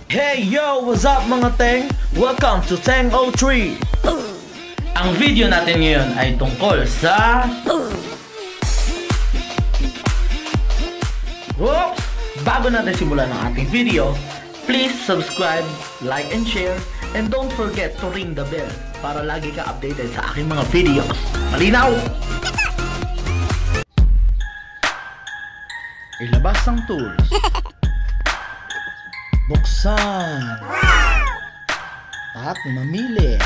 Hey yo! What's up mga Teng? Welcome to Teng03! Ang video natin ngayon ay tungkol sa... Oops! Bago natin simulan ang ating video, please subscribe, like and share, and don't forget to ring the bell para lagi ka updated sa aking mga videos. Malinaw! Ilabas ang tools. Buksan. At mamili.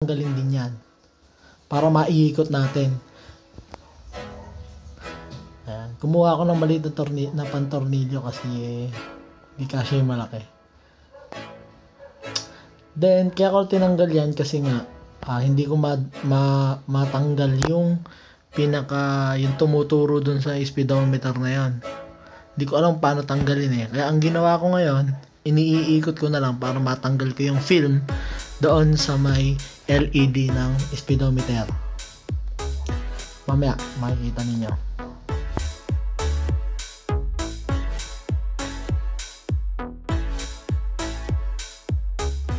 tatanggalin din yan. Para maiikot natin. Ayan. Kumuha ako ng maliit na pantornilyo kasi di kasi malaki. Then, kaya ko tinanggal yan kasi nga hindi ko matanggal yung yung tumuturo dun sa speedometer na yan. Hindi ko alam paano tanggalin eh. Kaya ang ginawa ko ngayon, iniikot ko na lang para matanggal ko yung film doon sa may LED ng speedometer. Mamaya, makikita ninyo.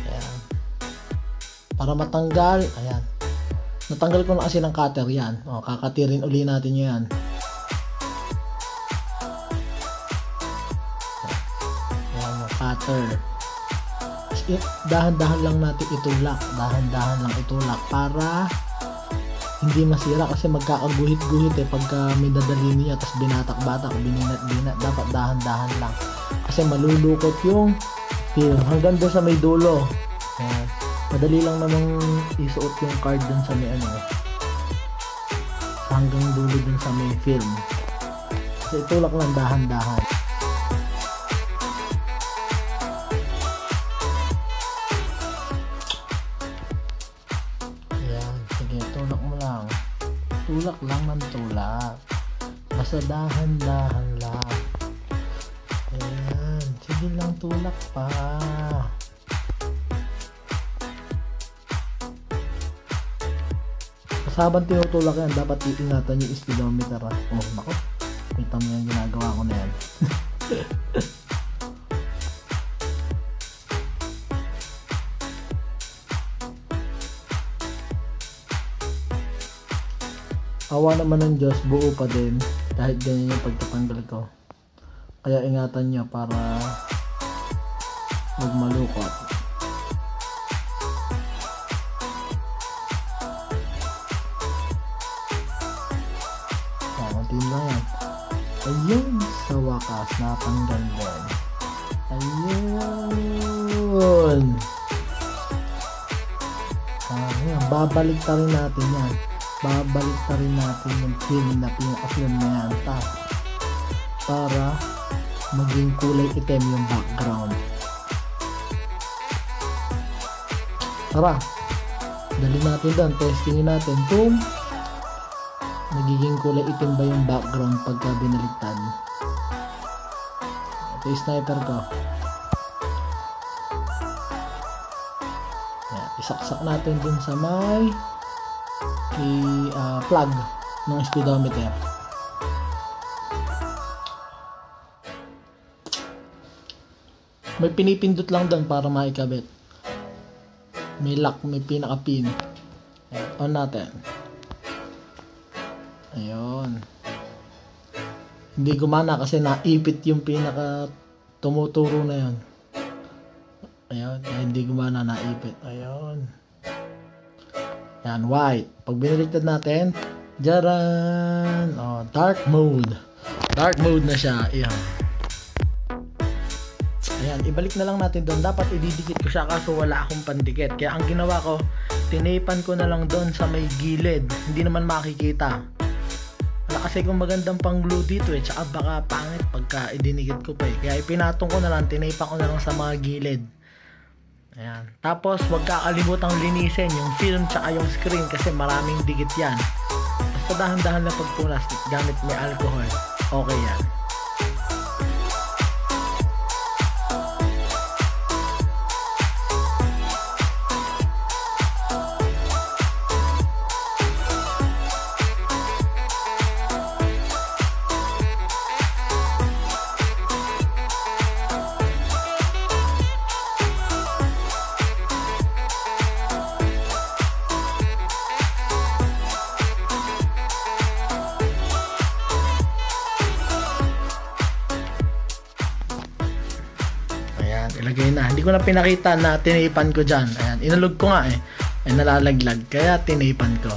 Ayan. Para matanggal, ayan. Natanggal ko na kasi ng cutter yan. O, kakatirin uli natin yan. Ayan, yung cutter. Dahan-dahan lang natin itulak. Dahan-dahan lang itulak para hindi masira kasi magkakaguhit-guhit eh pagka may dadalhin niya tapos binatak-batak, bininat-binat. Dapat dahan-dahan lang. Kasi malulukot yung film. Hanggang doon sa may dulo. Ayan. Madali lang namang isuot yung card dun sa may hanggang dulo dun sa may film. So itulak lang dahan-dahan. Ayan, sige, tulak mo lang. Tulak lang ng tulak. Basta dahan-dahan lang. Ayan, sige lang, tulak pa. Habang tinutulak yan, dapat iingatan yung speedometer. Oh, nako. Kita mo yung ginagawa ko na yan. Awa naman ng Diyos, buo pa din. Kahit ganyan yung pagtatanggal ko. Kaya ingatan nyo para huwag malukot. Din lang yan. Ayun, sa wakas natanggal din. Ayun. Ayan, babalik ta rin natin yan. Babalik ta rin natin yung film na pinaka-film na yan para maging kulay itim yung background. Tara, dali natin doon, testingin natin kung nagiging kulay itim ba yung background pagka binaligtad. Ito yung sniper ko. Ayan, isaksak natin dun sa may plug ng speedometer. May pinipindot lang dun para maikabit. May lock, may pinaka-pin. On natin. Ayun. Hindi gumana kasi naipit yung pinaka tumuturo na yun. Ayun. Hindi gumana, naipit. Ayun. Yan, white. Pag binaligtad natin, jaran! Oh, dark mode. Dark mode na siya. Ayan. Ayan, ibalik na lang natin doon. Dapat ididikit ko siya kaso wala akong pandikit. Kaya ang ginawa ko, tinipan ko na lang doon sa may gilid. Hindi naman makikita. Wala kasi kung magandang pang glue dito eh. Tsaka baka pangit pagka idinikit ko pa eh. Kaya ipinatong ko na lang, tinipan ko na lang sa mga gilid. Ayan. Tapos huwag kakalimutang linisin yung film tsaka yung screen kasi maraming dikit yan. Basta dahan-dahan na pagpunas gamit may alcohol. Okay yan. Ilagay na. Hindi ko na pinakita na tinipan ko dyan. Ayan, inulog ko nga eh. Ay nalalaglag. Kaya tinipan ko.